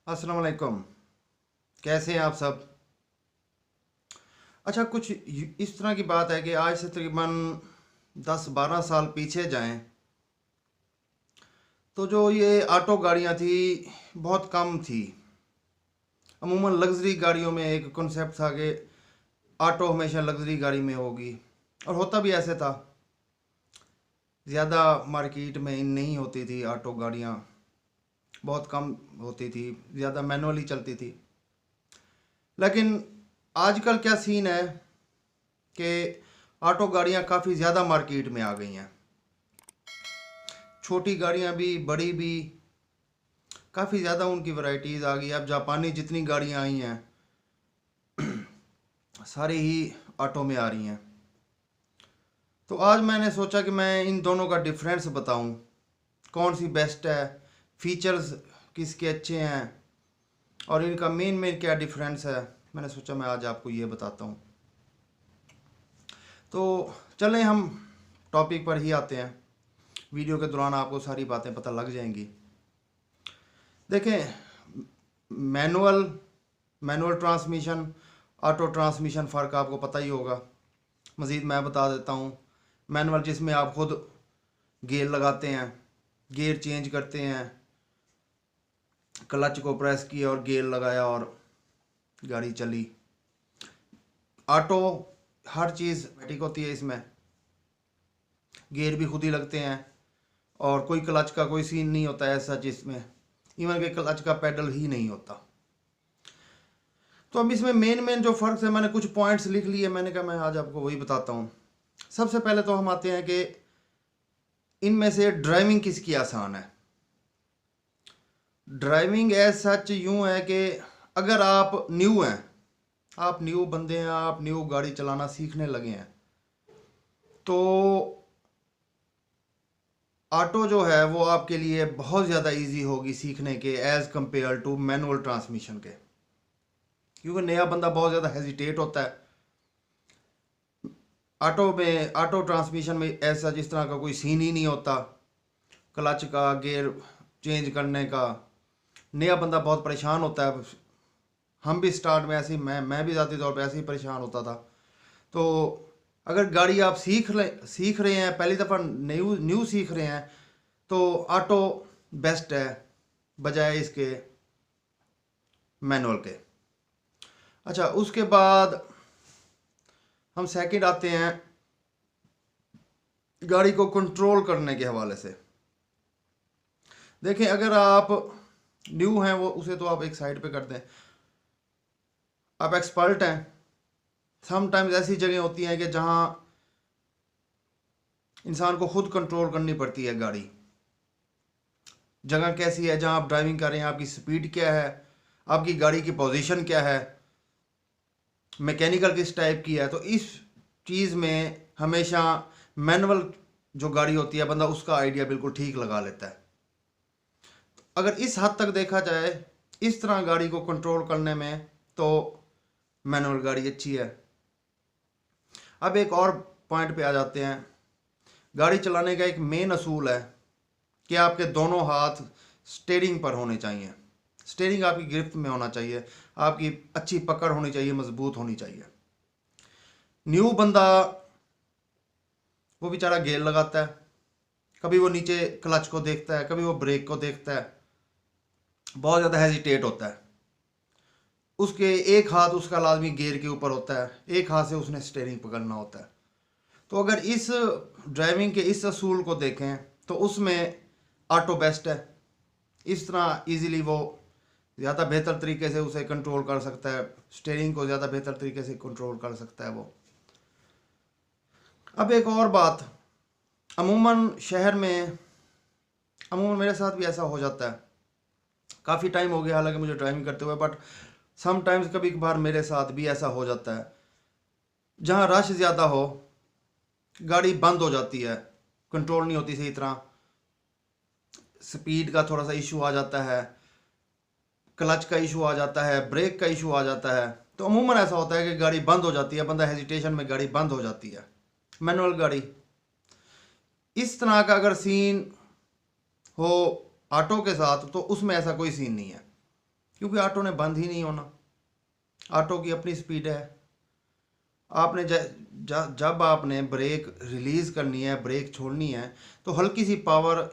अस्सलाम वालेकुम। कैसे हैं आप सब? अच्छा, कुछ इस तरह की बात है कि आज से तकरीबन 10-12 साल पीछे जाएं तो जो ये ऑटो गाड़ियां थी बहुत कम थी। अमूमन लग्जरी गाड़ियों में एक कॉन्सेप्ट था कि ऑटो हमेशा लग्जरी गाड़ी में होगी, और होता भी ऐसे था। ज़्यादा मार्केट में इन नहीं होती थी ऑटो गाड़ियाँ, बहुत कम होती थी, ज़्यादा मैनुअली चलती थी। लेकिन आजकल क्या सीन है कि ऑटो गाड़ियाँ काफ़ी ज़्यादा मार्केट में आ गई हैं। छोटी गाड़ियाँ भी, बड़ी भी, काफ़ी ज़्यादा उनकी वैरायटीज़ आ गई। अब जापानी जितनी गाड़ियाँ आई हैं सारी ही ऑटो में आ रही हैं। तो आज मैंने सोचा कि मैं इन दोनों का डिफरेंस बताऊं, कौन सी बेस्ट है, फीचर्स किसके अच्छे हैं और इनका मेन मेन क्या डिफरेंस है। मैंने सोचा मैं आज आपको ये बताता हूँ। तो चलें हम टॉपिक पर ही आते हैं। वीडियो के दौरान आपको सारी बातें पता लग जाएंगी। देखें, manual manual transmission, auto transmission, फ़र्क आपको पता ही होगा। मज़ीद मैं बता देता हूँ। मैनुअल जिसमें आप खुद गियर लगाते हैं, गियर चेंज करते हैं, क्लच को प्रेस किया और गियर लगाया और गाड़ी चली। ऑटो हर चीज़ ऑटोमेटिक होती है, इसमें गियर भी खुद ही लगते हैं और कोई क्लच का कोई सीन नहीं होता है ऐसा, जिसमें इवन के क्लच का पेडल ही नहीं होता। तो अब इसमें मेन मेन जो फ़र्क है, मैंने कुछ पॉइंट्स लिख लिए, मैंने कहा मैं आज आपको वही बताता हूँ। सबसे पहले तो हम आते हैं कि इनमें से ड्राइविंग किसकी आसान है। ड्राइविंग एज सच यूँ है कि अगर आप न्यू हैं, आप न्यू बंदे हैं, आप न्यू गाड़ी चलाना सीखने लगे हैं, तो ऑटो जो है वो आपके लिए बहुत ज़्यादा इजी होगी सीखने के as compare to manual transmission के। क्योंकि नया बंदा बहुत ज़्यादा हेजिटेट होता है। ऑटो ट्रांसमिशन में ऐसा जिस तरह का कोई सीन ही नहीं होता, क्लच का, गियर चेंज करने का। नया बंदा बहुत परेशान होता है। हम भी स्टार्ट में ऐसे ही, मैं भी ज़ाती तौर पे ऐसे ही परेशान होता था। तो अगर गाड़ी आप सीख रहे हैं, पहली दफ़ा न्यू न्यू सीख रहे हैं, तो ऑटो बेस्ट है बजाय इसके मैनुअल के। अच्छा, उसके बाद हम सेकंड आते हैं गाड़ी को कंट्रोल करने के हवाले से। देखें, अगर आप न्यू हैं वो उसे तो आप एक साइड पे कर दें। आप एक्सपर्ट हैं, समटाइम्स ऐसी जगह होती हैं कि जहां इंसान को खुद कंट्रोल करनी पड़ती है गाड़ी। जगह कैसी है जहां आप ड्राइविंग कर रहे हैं, आपकी स्पीड क्या है, आपकी गाड़ी की पोजीशन क्या है, मैकेनिकल किस टाइप की है। तो इस चीज़ में हमेशा मैनुअल जो गाड़ी होती है, बंदा उसका आइडिया बिल्कुल ठीक लगा लेता है। अगर इस हद तक देखा जाए इस तरह गाड़ी को कंट्रोल करने में, तो मैनुअल गाड़ी अच्छी है। अब एक और पॉइंट पे आ जाते हैं। गाड़ी चलाने का एक मेन असूल है कि आपके दोनों हाथ स्टीयरिंग पर होने चाहिए। स्टीयरिंग आपकी गिरफ्त में होना चाहिए, आपकी अच्छी पकड़ होनी चाहिए, मजबूत होनी चाहिए। न्यू बंदा वो बेचारा गेयर लगाता है, कभी वो नीचे क्लच को देखता है, कभी वो ब्रेक को देखता है, बहुत ज़्यादा हेजिटेट होता है। उसके एक हाथ उसका लाजमी गियर के ऊपर होता है, एक हाथ से उसने स्टीयरिंग पकड़ना होता है। तो अगर इस ड्राइविंग के इस असूल को देखें तो उसमें ऑटो बेस्ट है। इस तरह इजीली वो ज़्यादा बेहतर तरीके से उसे कंट्रोल कर सकता है, स्टीयरिंग को ज़्यादा बेहतर तरीके से कंट्रोल कर सकता है वो। अब एक और बात, अमूमन शहर में, अमूमन मेरे साथ भी ऐसा हो जाता है। काफ़ी टाइम हो गया हालांकि मुझे ड्राइविंग करते हुए, बट समटाइम्स कभी कभार मेरे साथ भी ऐसा हो जाता है जहाँ रश ज़्यादा हो, गाड़ी बंद हो जाती है, कंट्रोल नहीं होती सही तरह, स्पीड का थोड़ा सा इशू आ जाता है, क्लच का इशू आ जाता है, ब्रेक का इशू आ जाता है। तो अमूमन ऐसा होता है कि गाड़ी बंद हो जाती है, बंदा हेजिटेशन में गाड़ी बंद हो जाती है। मैनुअल गाड़ी इस तरह का अगर सीन हो ऑटो के साथ, तो उसमें ऐसा कोई सीन नहीं है। क्योंकि ऑटो ने बंद ही नहीं होना। ऑटो की अपनी स्पीड है। आपने जब आपने ब्रेक रिलीज़ करनी है, ब्रेक छोड़नी है, तो हल्की सी पावर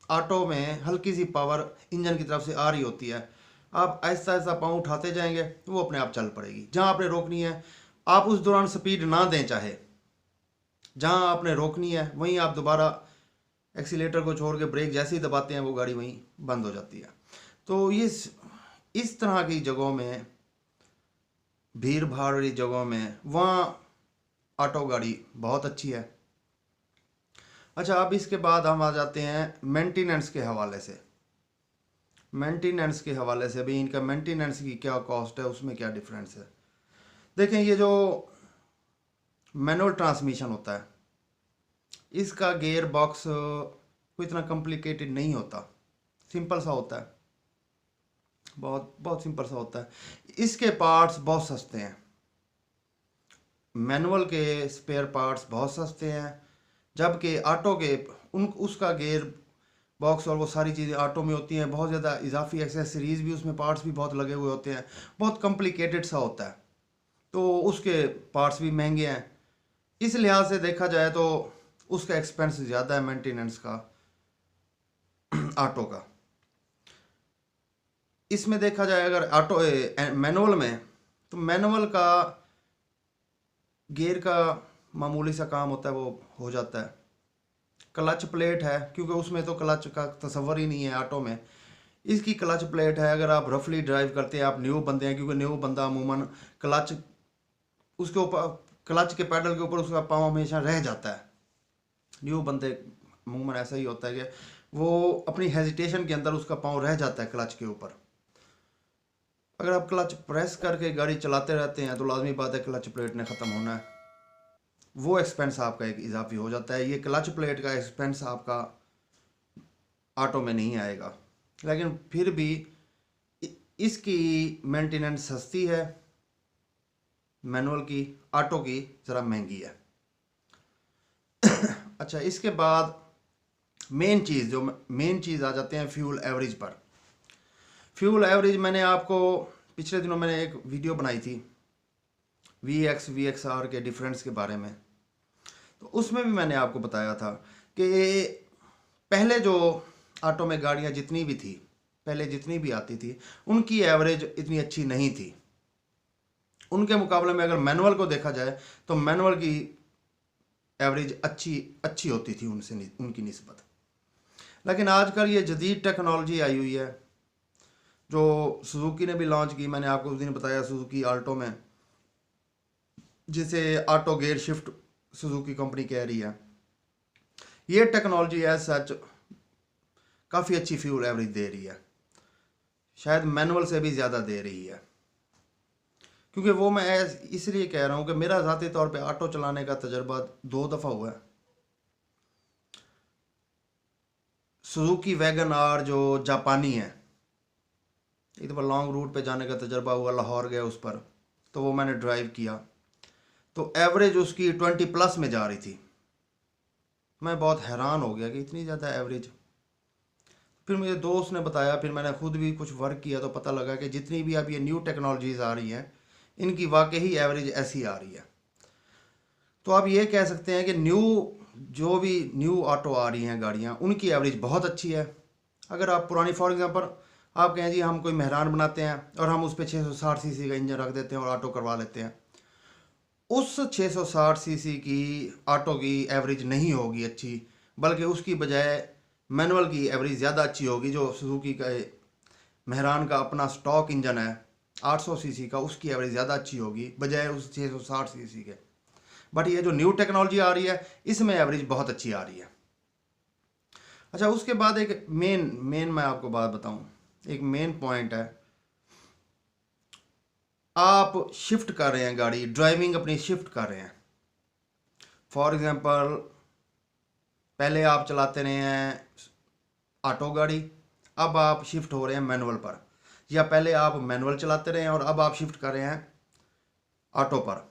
ऑटो में, हल्की सी पावर इंजन की तरफ से आ रही होती है। आप आहिस्ता आहिस्ता पाँव उठाते जाएंगे तो वो अपने आप चल पड़ेगी। जहाँ आपने रोकनी है आप उस दौरान स्पीड ना दें, चाहे जहाँ आपने रोकनी है वहीं आप दोबारा एक्सीलेटर को छोड़ के ब्रेक जैसे ही दबाते हैं वो गाड़ी वहीं बंद हो जाती है। तो ये इस तरह की जगहों में, भीड़ भाड़ वाली जगहों में, वहाँ ऑटो गाड़ी बहुत अच्छी है। अच्छा, अब इसके बाद हम आ जाते हैं मेंटेनेंस के हवाले से। मेंटेनेंस के हवाले से भी इनका मेंटेनेंस की क्या कॉस्ट है, उसमें क्या डिफरेंस है। देखें, ये जो मैनुअल ट्रांसमिशन होता है इसका गियर बॉक्स कोई इतना कॉम्प्लिकेटेड नहीं होता, सिंपल सा होता है, बहुत बहुत सिंपल सा होता है। इसके पार्ट्स बहुत सस्ते हैं, मैनुअल के स्पेयर पार्ट्स बहुत सस्ते हैं, जबकि ऑटो के उसका गियर बॉक्स और वो सारी चीज़ें ऑटो में होती हैं, बहुत ज़्यादा इजाफी एक्सेसरीज़ भी उसमें, पार्ट्स भी बहुत लगे हुए होते हैं, बहुत कॉम्प्लिकेटेड सा होता है, तो उसके पार्ट्स भी महंगे हैं। इस लिहाज से देखा जाए तो उसका एक्सपेंस ज़्यादा है मेंटेनेंस का ऑटो का। इसमें देखा जाए अगर ऑटो मैनुअल में, तो मैनुअल का गियर का मामूली सा काम होता है, वो हो जाता है। क्लच प्लेट है, क्योंकि उसमें तो क्लच का तस्वर ही नहीं है ऑटो में, इसकी क्लच प्लेट है। अगर आप रफली ड्राइव करते हैं, आप न्यू बंदे हैं, क्योंकि न्यू बंदा अमूमन क्लच, उसके ऊपर क्लच के पैडल के ऊपर उसका पाँव हमेशा रह जाता है। न्यू बंदे अमूमन ऐसा ही होता है कि वो अपनी हेजिटेशन के अंदर उसका पाँव रह जाता है क्लच के ऊपर। अगर आप क्लच प्रेस करके गाड़ी चलाते रहते हैं तो लाजमी बात है क्लच प्लेट ने ख़त्म होना है, वो एक्सपेंस आपका एक इजाफी हो जाता है। ये क्लच प्लेट का एक्सपेंस आपका ऑटो में नहीं आएगा, लेकिन फिर भी इसकी मेंटेनेंस सस्ती है मैनुअल की, ऑटो की ज़रा महंगी है। अच्छा, इसके बाद मेन चीज़ आ जाते हैं फ्यूल एवरेज पर। फ्यूल एवरेज मैंने आपको पिछले दिनों मैंने एक वीडियो बनाई थी VXR के डिफरेंस के बारे में, तो उसमें भी मैंने आपको बताया था कि पहले जो ऑटो में गाड़ियाँ जितनी भी थी, पहले जितनी भी आती थी, उनकी एवरेज इतनी अच्छी नहीं थी। उनके मुकाबले में अगर मैनुअल को देखा जाए तो मैनुअल की एवरेज अच्छी होती थी उनकी निस्बत। लेकिन आजकल ये जदीद टेक्नोलॉजी आई हुई है जो सुजुकी ने भी लॉन्च की, मैंने आपको उस दिन बताया, सुजुकी आल्टो में, जिसे auto gear shift Suzuki company कह रही है। ये टेक्नोलॉजी एज सच काफ़ी अच्छी फ्यूल एवरेज दे रही है, शायद मैनुअल से भी ज़्यादा दे रही है। क्योंकि वो मैं इसलिए कह रहा हूँ कि मेरा ज़ाती तौर पे ऑटो चलाने का तजर्बा 2 दफ़ा हुआ है। सुजुकी वैगन आर जो जापानी है, एक दफ़ा लॉन्ग रूट पे जाने का तजर्बा हुआ, लाहौर गया उस पर, तो वो मैंने ड्राइव किया, तो एवरेज उसकी 20+ में जा रही थी। मैं बहुत हैरान हो गया कि इतनी ज़्यादा एवरेज। फिर मुझे दोस्त ने बताया, फिर मैंने खुद भी कुछ वर्क किया तो पता लगा कि जितनी भी अब ये न्यू टेक्नोलॉजीज़ आ रही हैं इनकी वाकई एवरेज ऐसी आ रही है। तो आप ये कह सकते हैं कि जो भी न्यू ऑटो आ रही हैं गाड़ियाँ, उनकी एवरेज बहुत अच्छी है। अगर आप पुरानी, फॉर एग्जांपल आप कहें जी हम कोई मेहरान बनाते हैं और हम उस पर 660 सीसी का इंजन रख देते हैं और ऑटो करवा लेते हैं, उस 660 सीसी की ऑटो की एवरेज नहीं होगी अच्छी, बल्कि उसकी बजाय मैनुअल की एवरेज ज़्यादा अच्छी होगी। जो सुजुकी का मेहरान का अपना स्टॉक इंजन है 800 सीसी का, उसकी एवरेज ज़्यादा अच्छी होगी बजाय उस 660 सीसी के। बट ये जो न्यू टेक्नोलॉजी आ रही है इसमें एवरेज बहुत अच्छी आ रही है। अच्छा, उसके बाद एक मेन मैं आपको बात बताऊं, एक मेन पॉइंट है, आप शिफ्ट कर रहे हैं गाड़ी, ड्राइविंग अपनी शिफ्ट कर रहे हैं। फॉर एग्जांपल पहले आप चलाते रहे हैं ऑटो गाड़ी, अब आप शिफ्ट हो रहे हैं मैनुअल पर, या पहले आप मैनुअल चलाते रहे हैं और अब आप शिफ्ट कर रहे हैं ऑटो पर।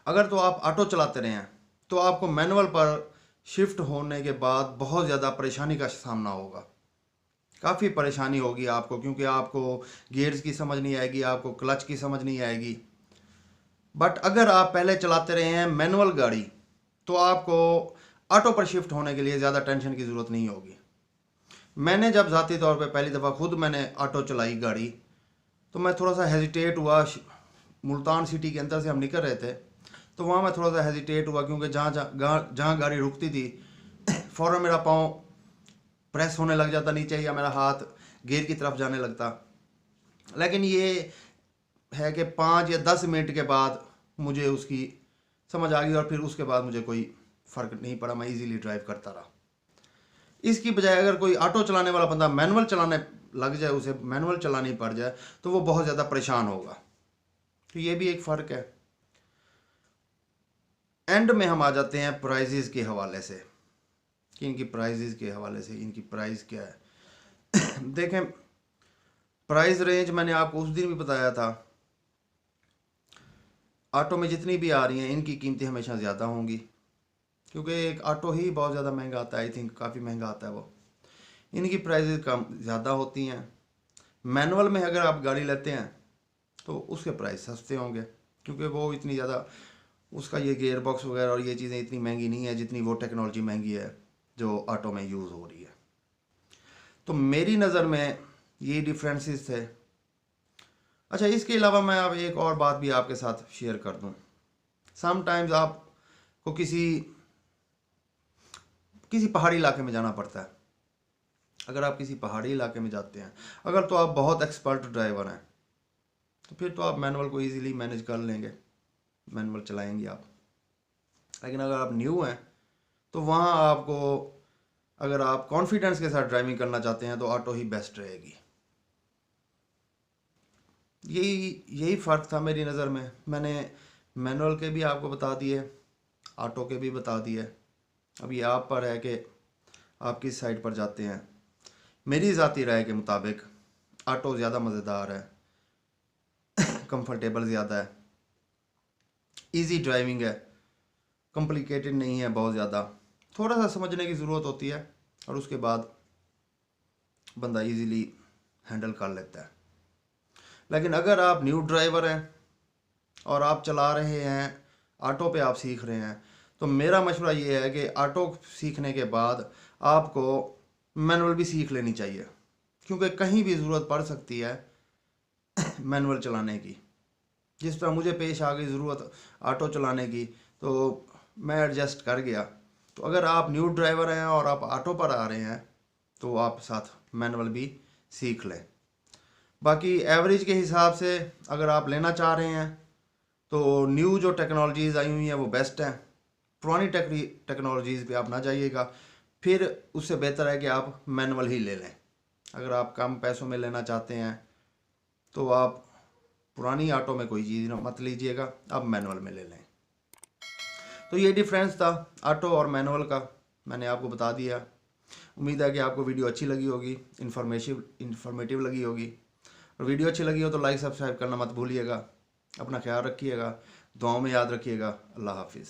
अगर तो आप ऑटो चलाते रहे हैं तो आपको मैनुअल पर शिफ्ट होने के बाद बहुत ज़्यादा परेशानी का सामना होगा। काफ़ी परेशानी होगी आपको, क्योंकि आपको गियर्स की समझ नहीं आएगी, आपको क्लच की समझ नहीं आएगी। बट अगर आप पहले चलाते रहे हैं मैनुअल गाड़ी, तो आपको ऑटो पर शिफ्ट होने के लिए ज़्यादा टेंशन की ज़रूरत नहीं होगी। मैंने जब ज़ाती तौर पे पहली दफ़ा खुद मैंने ऑटो चलाई गाड़ी, तो मैं थोड़ा सा हेजिटेट हुआ। मुल्तान सिटी के अंदर से हम निकल रहे थे, तो वहाँ मैं थोड़ा सा हेजिटेट हुआ, क्योंकि जहाँ गाड़ी रुकती थी फ़ौरन मेरा पाँव प्रेस होने लग जाता नीचे, या मेरा हाथ गियर की तरफ जाने लगता। लेकिन ये है कि 5 या 10 मिनट के बाद मुझे उसकी समझ आ गई, और फिर उसके बाद मुझे कोई फ़र्क नहीं पड़ा, मैं इजीली ड्राइव करता रहा। इसकी बजाय अगर कोई ऑटो चलाने वाला बंदा मैनुअल चलाने लग जाए, उसे मैनुअल चलानी पड़ जाए, तो वो बहुत ज़्यादा परेशान होगा। तो ये भी एक फ़र्क है। एंड में हम आ जाते हैं प्राइजेज़ के हवाले से, कि इनकी प्राइजेज़ के हवाले से इनकी प्राइस क्या है। देखें, प्राइस रेंज मैंने आपको उस दिन भी बताया था, ऑटो में जितनी भी आ रही हैं इनकी कीमतें हमेशा ज़्यादा होंगी, क्योंकि एक ऑटो ही बहुत ज़्यादा महंगा आता है, आई थिंक काफ़ी महंगा आता है वो। इनकी प्राइजेज़ कम ज़्यादा होती हैं। मैनुअल में अगर आप गाड़ी लेते हैं तो उसके प्राइस सस्ते होंगे, क्योंकि वो इतनी ज़्यादा उसका ये गियर बॉक्स वगैरह और ये चीज़ें इतनी महंगी नहीं है जितनी वो टेक्नोलॉजी महंगी है जो ऑटो में यूज़ हो रही है। तो मेरी नज़र में ये डिफरेंसेस थे। अच्छा, इसके अलावा मैं अब एक और बात भी आपके साथ शेयर कर दूं। समटाइम्स आपको किसी पहाड़ी इलाके में जाना पड़ता है। अगर आप किसी पहाड़ी इलाके में जाते हैं, अगर तो आप बहुत एक्सपर्ट ड्राइवर हैं, तो फिर तो आप मैनुअल को इजीली मैनेज कर लेंगे, मैनुअल चलाएंगे आप। लेकिन अगर आप न्यू हैं, तो वहाँ आपको, अगर आप कॉन्फिडेंस के साथ ड्राइविंग करना चाहते हैं, तो ऑटो ही बेस्ट रहेगी। यही फ़र्क था मेरी नज़र में। मैंने मैनुअल के भी आपको बता दिए, ऑटो के भी बता दिए। अब ये आप पर है कि आप किस साइड पर जाते हैं। मेरी ज़ाती राय के मुताबिक ऑटो ज़्यादा मज़ेदार है, कंफर्टेबल ज़्यादा है, इजी ड्राइविंग है, कॉम्प्लिकेटेड नहीं है बहुत ज़्यादा। थोड़ा सा समझने की ज़रूरत होती है, और उसके बाद बंदा इजीली हैंडल कर लेता है। लेकिन अगर आप न्यू ड्राइवर हैं और आप चला रहे हैं, ऑटो पे आप सीख रहे हैं, तो मेरा मशवरा ये है कि ऑटो सीखने के बाद आपको मैनुअल भी सीख लेनी चाहिए, क्योंकि कहीं भी ज़रूरत पड़ सकती है मैनुअल चलाने की। जिस तरह मुझे पेश आ गई ज़रूरत ऑटो चलाने की, तो मैं एडजस्ट कर गया। तो अगर आप न्यू ड्राइवर हैं और आप ऑटो पर आ रहे हैं, तो आप साथ मैनुअल भी सीख लें। बाकी एवरेज के हिसाब से अगर आप लेना चाह रहे हैं, तो न्यू जो टेक्नोलॉजीज़ आई हुई हैं वो बेस्ट हैं। पुरानी टेक्नोलॉजीज़ पे आप ना जाइएगा, फिर उससे बेहतर है कि आप मैनुअल ही ले लें। अगर आप कम पैसों में लेना चाहते हैं, तो आप पुरानी ऑटो में कोई चीज़ मत लीजिएगा, आप मैनुअल में ले लें। तो ये डिफरेंस था ऑटो और मैनुअल का, मैंने आपको बता दिया। उम्मीद है कि आपको वीडियो अच्छी लगी होगी, इन्फॉर्मेटिव लगी होगी। और वीडियो अच्छी लगी हो तो लाइक सब्सक्राइब करना मत भूलिएगा। अपना ख्याल रखिएगा, दुआओं में याद रखिएगा। अल्लाह हाफिज़।